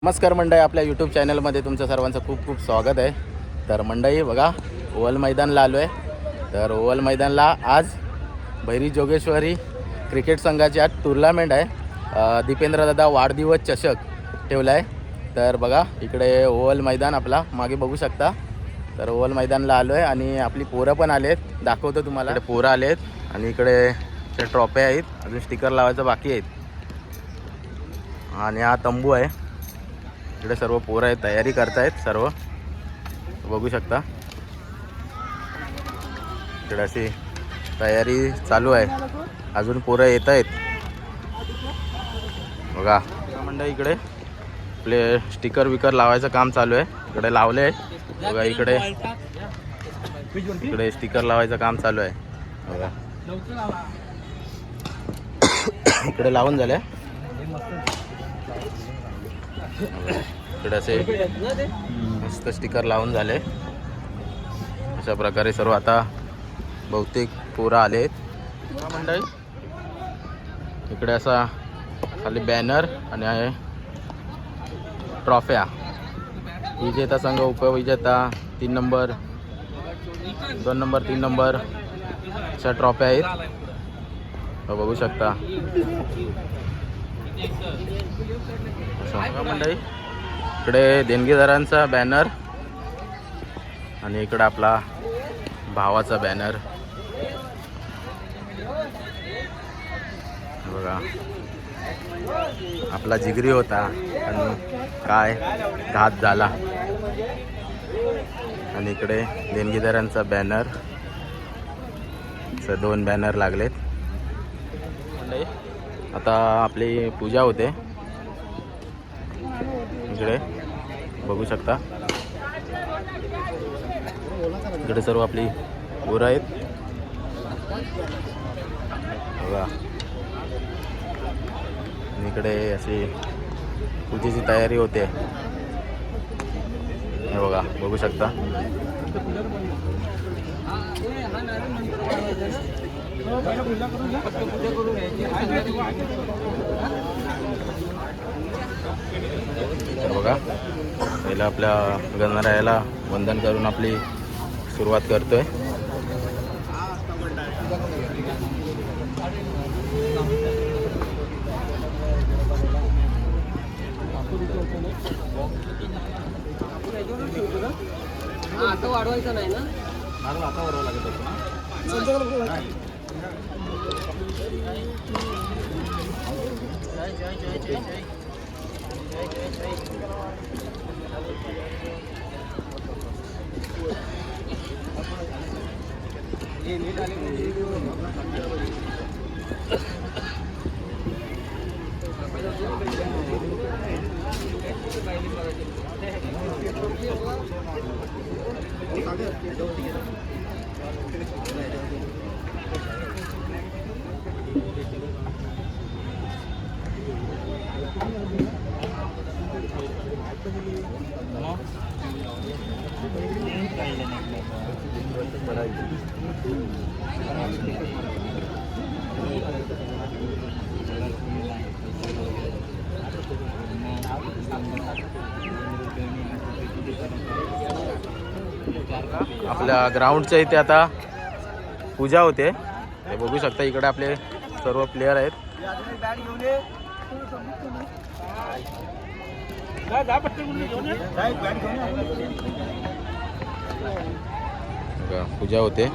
नमस्कार मंडळी, आपल्या यूट्यूब चॅनलमध्ये तुमचं सर्वांचं खूप खूप स्वागत आहे. तर मंडळी बघा, ओवल मैदानला आलो आहे. तर ओवल मैदानला आज भैरी जोगेश्वरी क्रिकेट संघाची आज टुर्नामेंट आहे. दीपेंद्र दादा वाढदिवस चषक ठेवला आहे. तर बघा इकडे ओवल मैदान आपला मागे बघू शकता. तर ओवल मैदानला आलो आहे आणि आपली पोरं पण आलेत, दाखवतो तुम्हाला. इकडे पोरं आलेत आणि इकडे त्या ट्रॉफ्या आहेत, अजून स्टिकर लावायचं बाकी आहेत. आणि हा तंबू आहे, इकडे सर्व पोरं आहेत, तयारी करतायत सर्व, बघू शकता. इकडे अशी तयारी चालू आहे, अजून पोरं येत आहेत बघा. मंडळी इकडे आपले स्टिकर विकर लावायचं काम चालू आहे. इकडे लावले आहे बघा, इकडे स्टिकर लावायचं काम चालू आहे बघा. इकडे लावून झाले, इकडे असे मस्त स्टिकर लावून झाले. अशा प्रकारे सर्व आता बहुतेक पोरं आले आहेत मंडळी. इकडे असा खाली बॅनर आणि ट्रॉफ्या, विजेता संघ, उपविजेता, 3 नंबर, 2 नंबर, 3 नंबर अशा ट्रॉफ्या आहेत, बघू शकता. मंडळी इकडे देणगीदारांचा बॅनर आणि इकडे आपला भावाचा बॅनर बघा. आपला जिगरी होता आणि काय घात झाला. आणि इकडे देणगीदारांचा बॅनर, 2 बॅनर लागलेत. आता आपली पूजा होते, इकडे बघू शकता. इकडे सर्व आपली पोरं आहेत बघा. आणि इकडे अशी पूजेची तयारी होते बघा, बघू शकता. बघा, पहिला आपल्या गणरायाला वंदन करून आपली सुरुवात करतोय. आता वाढवायचं नाही ना, आता वाढवावं लागत होतं ना. आपल्या ग्राउंडच्या इथे आता पूजा होते, हे बघू शकता. इकडे आपले सर्व प्लेयर आहेत, पूजा होते.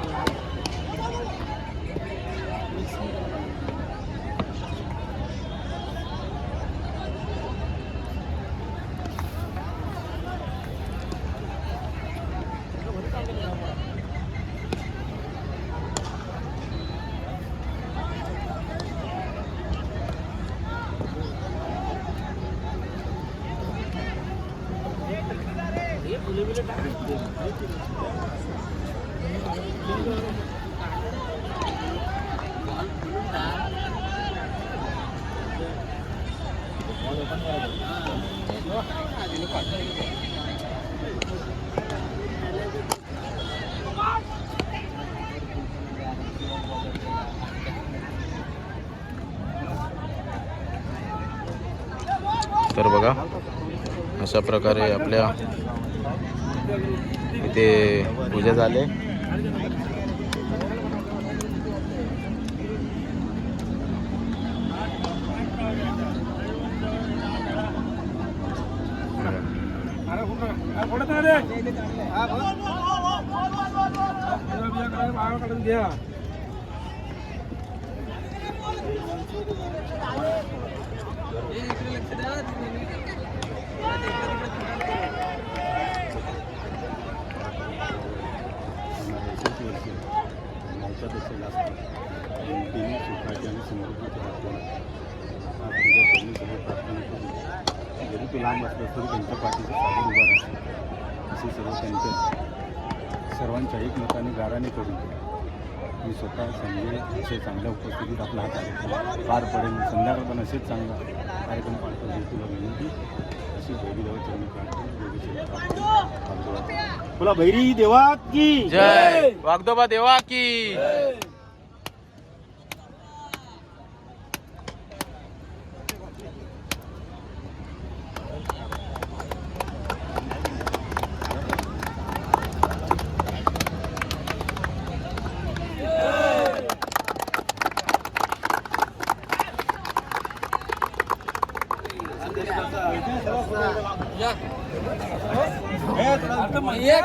तर बघा अशा प्रकारे आपल्या इथे पूजा झाले. जरी तो लांब असला तरी त्यांच्या पाठीचं सादर उभा राहतो असे सर्व त्यांच्या सर्वांच्या एकमताने गाराने करून मी स्वतः संजय असे चांगल्या उपस्थितीत आपला हा कार्यक्रम पार पडेल. संध्याकाळ पण असेच चांगला कार्यक्रम पार पडेल तुला विनंती अशी भैरी देवा चरणी प्रार्थना. बोला भैरी देवा की जय. वागदोबा देवा की.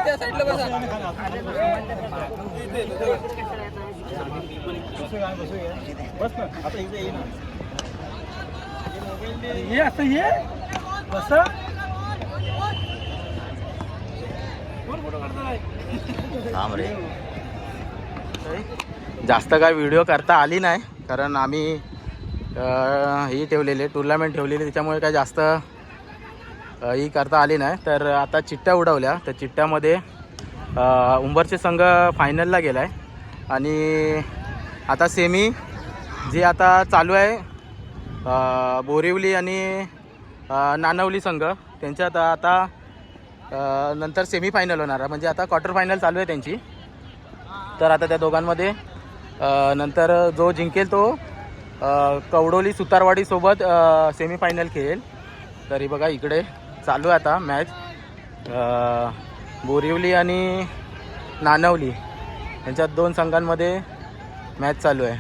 त्या साईडला बसा. ये असं ये बस थांब रे. जास्त काय व्हिडिओ करता आली नाही कारण आम्ही ही ठेवलेली टुर्नामेंट ठेवलेली त्याच्यामुळे काय जास्त ही करता आली नाही. तर आता चिट्ट्या उडवल्या. त्या चिट्ट्यामध्ये उंबरचे संघ फायनलला गेला आहे आणि आता सेमी जी आता चालू आहे बोरिवली आणि नानवली संघ त्यांच्यात आता नंतर सेमीफायनल होणार आहे. म्हणजे आता क्वार्टर फायनल चालू आहे त्यांची. तर आता त्या दोघांमध्ये नंतर जो जिंकेल तो कवडोली सुतारवाडीसोबत सेमीफायनल खेळेल. तरी बघा इकडे चालू आहे आता मॅच बोरिवली आणि नानवली यांच्यात दोन संघांमध्ये मॅच चालू आहे.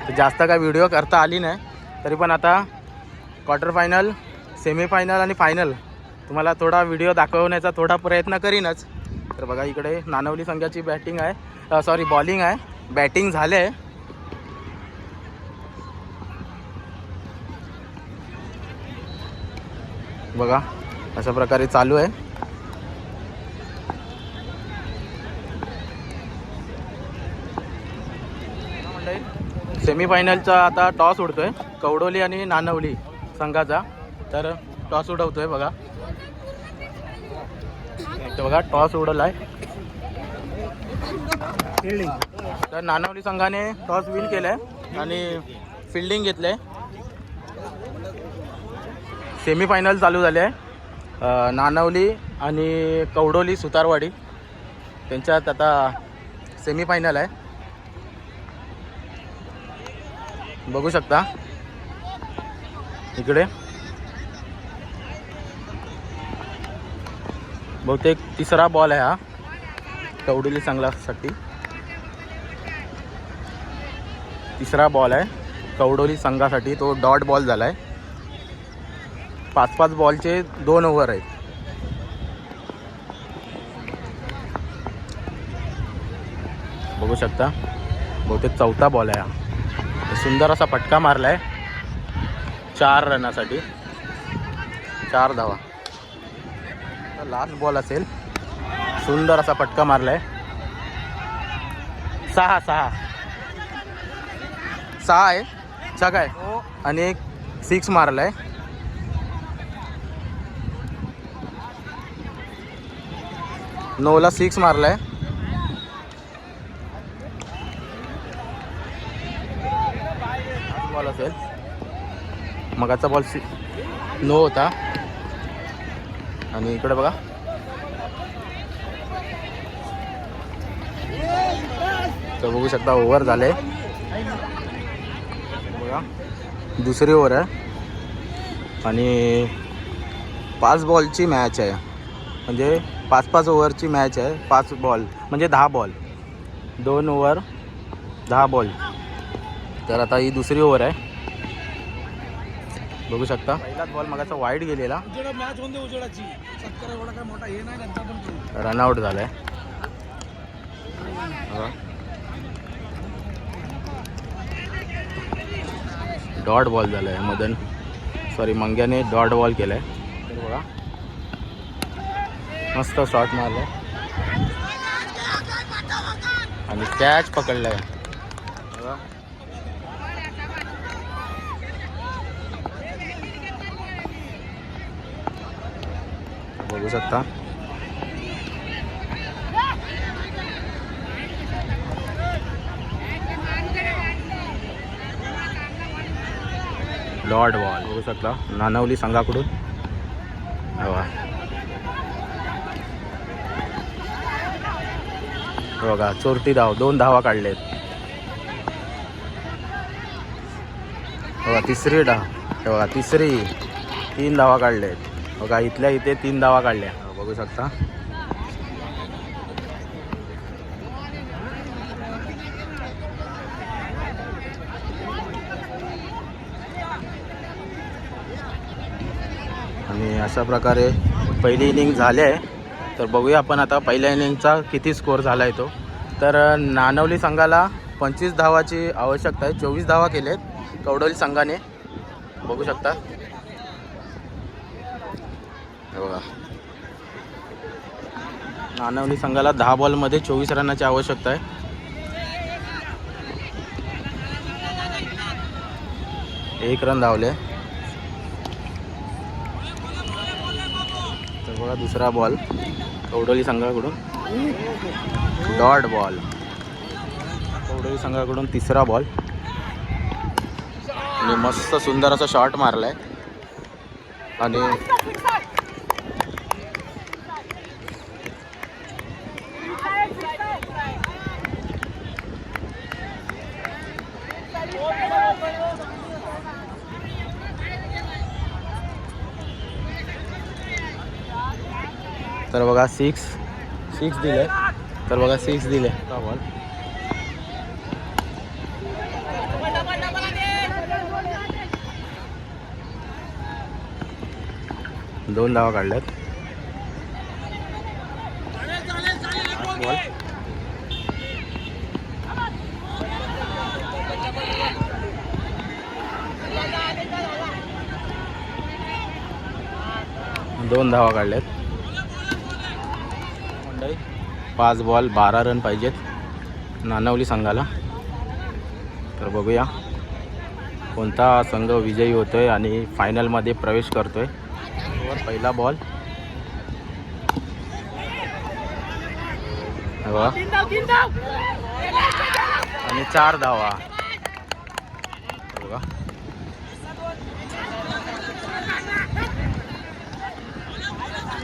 तर जास्त काय व्हिडिओ करता आली नाही तरी पण आता क्वार्टर फायनल सेमीफायनल आणि फायनल तुम्हाला थोडा व्हिडिओ दाखवण्याचा थोडा प्रयत्न करीनच. तर बघा इकडे नानवली संघाची बॅटिंग आहे सॉरी बॉलिंग आहे. बॅटिंग झाले आहे. बघा अशा प्रकारे चालू आहे. सेमीफायनलचा आता टॉस उडतोय कवडोली आणि नानवली संघाचा. तर टॉस उडवतोय बघा. तर बघा टॉस उडवला आहे. तर नानवली संघाने टॉस विन केलाय आणि फिल्डिंग घेतलंय. सेमीफायनल चालू झाले आहे. नानवली आणि कवडोली सुतारवाडी त्यांच्यात आता सेमीफायनल आहे. बघू शकता इकडे बहुतेक तिसरा बॉल आहे हा कवडोली संघासाठी. तिसरा बॉल आहे कवडोली संघासाठी. तो डॉट बॉल झाला आहे. 5-5 बॉलचे 2 ओव्हर आहेत. बघू शकता बहुतेक चौथा बॉल आहे हा. सुंदर असा फटका मारला आहे 4 रनासाठी. 4 धावा. लास्ट बॉल असेल. सुंदर असा फटका मारला आहे. 6 आहे छक्का आहे आणि एक 6 मारला आहे. नऊला 6 मारलाय. बॉल असेल. मगाचा बॉल 9 होता. आणि इकडे बघा तर बघू शकता ओव्हर झाले. बघा दुसरी ओव्हर आहे आणि 5 बॉलची मॅच आहे, म्हणजे 5-5 ओव्हरची मॅच आहे. 5 बॉल म्हणजे 10 बॉल, 2 ओव्हर 10 बॉल. तर आता ही दुसरी ओव्हर आहे, बघू शकता. पहिलाच बॉल मगाचा वाईड गेलेला, रनआउट झालाय. डॉट बॉल झालाय, मंग्याने डॉट बॉल केलाय. तर बघा मस्त शॉट मारलाय आणि कॅच पकडलाय. बघा बघू शकता. डॉट बॉल बघू शकता नानवली संघाकडून. बघा चोरटी धाव, 2 धावा काढलेत. बघा तिसरी धाव, बघा तिसरी, 3 धावा काढलेत. बघा इथल्या इथे 3 धावा काढल्या, बघू शकता. आणि अशा प्रकारे पहिली इनिंग झाली आहे. तर बघूया आपण आता पहिल्या इनिंगचा किती स्कोअर झाला आहे तो. तर नानवली संघाला 25 धावाची आवश्यकता आहे, 24 धावा केलेत कवडोली संघाने, बघू शकता. बघा नानवली संघाला 10 बॉलमध्ये 24 रनाची आवश्यकता आहे. एक रन धावले. तर बघा दुसरा बॉल कवडोली संघाकडून, डॉट बॉल. कवडोली संघाकडून तिसरा बॉल आणि मस्त सुंदर असा शॉट मारलाय. आणि तर बघा 6 दिले. तर बघा 6 दिले बॉल. दोन धावा काढल्यात. बॉल दोन धावा काढल्यात. 5 बॉल 12 रन पाहिजेत नानवली संघाला. तर बघूया कोणता संघ विजयी होतोय आणि फायनलमध्ये प्रवेश करतोय. पहिला बॉल आणि 4 धावा. बघा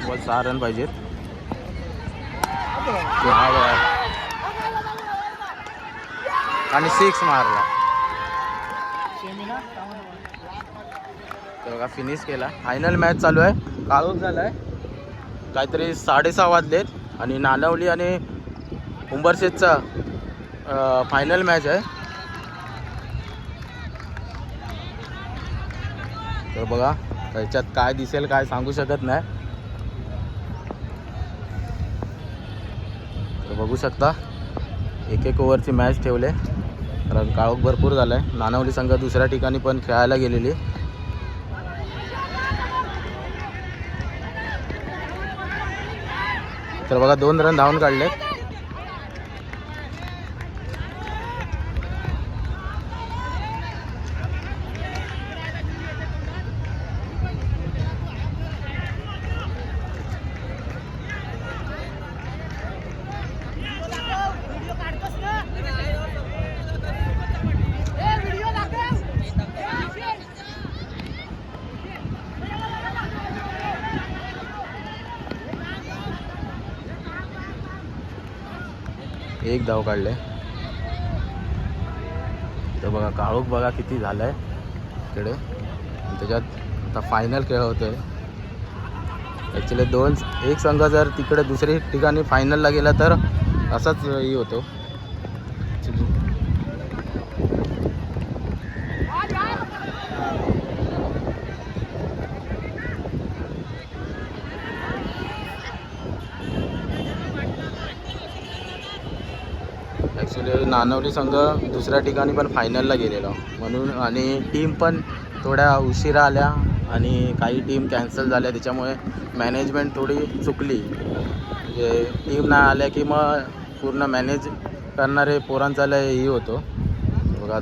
बॉल 6 रन पाहिजेत. आणि 6 मारला. तर बघा फिनिश केला. फायनल मॅच चालू आहे. काळोख झाला आहे, काहीतरी 6:30 वाजलेत आणि नानवली आणि उंबरशेतचा फायनल मॅच आहे. तर बघा त्याच्यात काय दिसेल काय सांगू शकत नाही. तर बघू शकता 1-1 ओव्हरची मॅच ठेवले, कारण काळोख भरपूर झाला आहे. नानवली संघ दुसऱ्या ठिकाणी पण खेळायला गेलेली. तर बघा 2 रन धावून काढले. एक धाव काढले. तर बघा काळोख बघा किती झालाय इकडे. त्याच्यात आता फायनल खेळ होतोय. ॲक्च्युली एक संघ जर तिकडे दुसरी ठिकाणी फायनलला गेला तर असाच हे होतो. ॲक्च्युली नानवली संघ दुसऱ्या ठिकाणी पण फायनलला गेलेला म्हणून, आणि टीम पण थोड्या उशिरा आल्या आणि काही टीम कॅन्सल झाल्या, त्याच्यामुळे मॅनेजमेंट थोडी चुकली. म्हणजे टीम नाही आल्या की मग पूर्ण मॅनेज करणारे पोरांचा लय हे होतो. बघा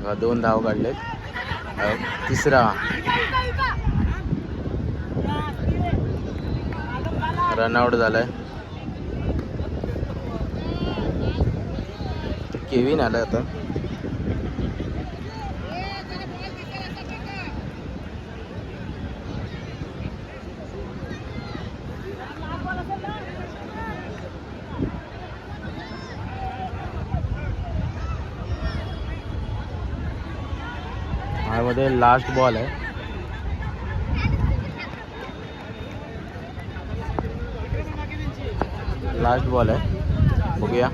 बघा 2 धाव काढलेत. तिसरा रनआउट झालाय. केविन आलाय आता. मध्ये लास्ट बॉल आहे. लास्ट बॉल आहे, बघूया.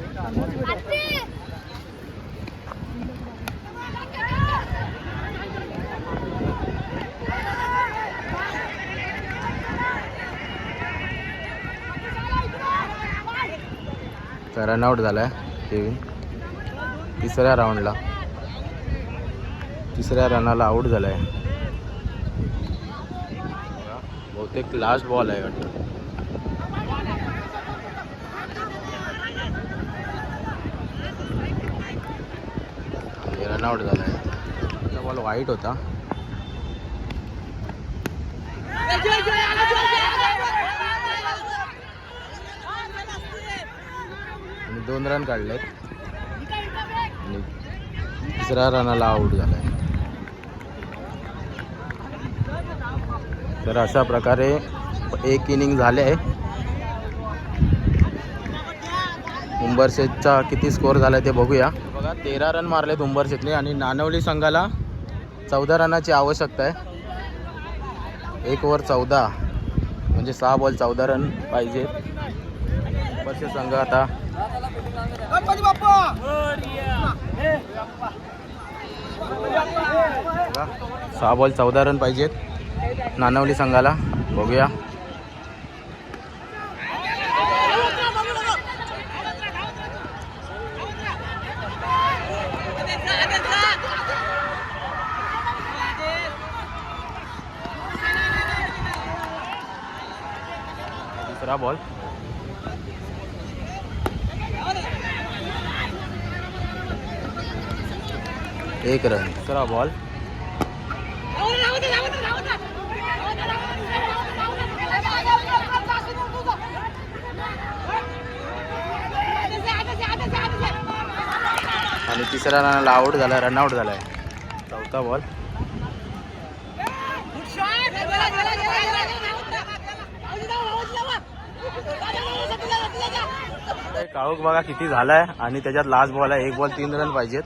तर रनआउट झालाय केविन तिसऱ्या राऊंडला. तिसऱ्या रनाला आऊट झालाय. बहुतेक लास्ट बॉल आहे वाटतं. रनआउट झालाय. त्याचा बॉल वाईट होता. आणि 2 रन काढलेत आणि तिसऱ्या रनाला आऊट झालाय. तर अशा प्रकारे एक इनिंग झाले आहे. उंबरशेतचा किती स्कोअर झाला ते बघूया. बघा 13 रन मारलेत उंबरशेतने आणि नानवली संघाला 14 रनाची आवश्यकता आहे. 1 ओव्हर 14 म्हणजे 6 बॉल 14 रन पाहिजे. उंबरशेत संघ आता 6 बॉल 14 रन पाहिजेत नानवली संघाला. बघूया. दुसरा बॉल. एक रन. दुसरा बॉल. आणि तिसऱ्या रनाला आऊट झाला. रनआउट झालाय. चौथा बॉल. काळोख बघा किती झालाय आणि त्याच्यात लास्ट बॉल आहे. 1 बॉल 3 रन पाहिजेत.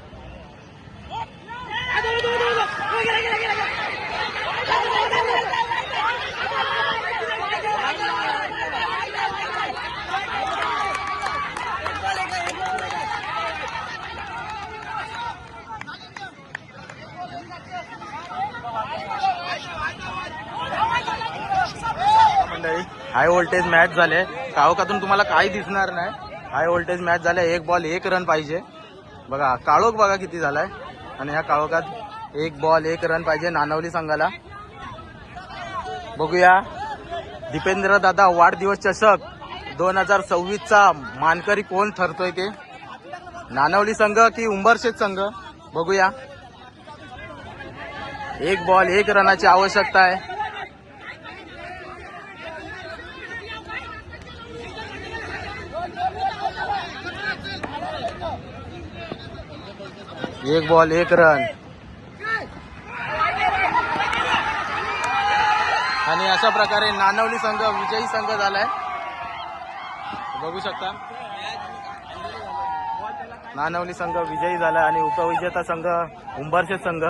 हाय व्होल्टेज मॅच झाले. काळोखातून तुम्हाला काही दिसणार नाही. हाय व्होल्टेज मॅच झाले. 1 बॉल 1 रन पाहिजे. बघा काळोख बघा किती झालाय आणि ह्या काळोखात 1 बॉल 1 रन पाहिजे नानवली संघाला. बघूया दीपेंद्र दादा वाढदिवस चषक 2026चा मानकरी कोण ठरतोय ते, नानवली संघ की उंबरशेत संघ. बघूया. 1 बॉल 1 रनाची आवश्यकता आहे. एक बॉल 1 रन. आणि अशा प्रकारे नानवली संघ विजयी संघ झालाय. बघू शकता. नानवली संघ विजयी झाला आणि उपविजेता संघ उंबरशेत संघ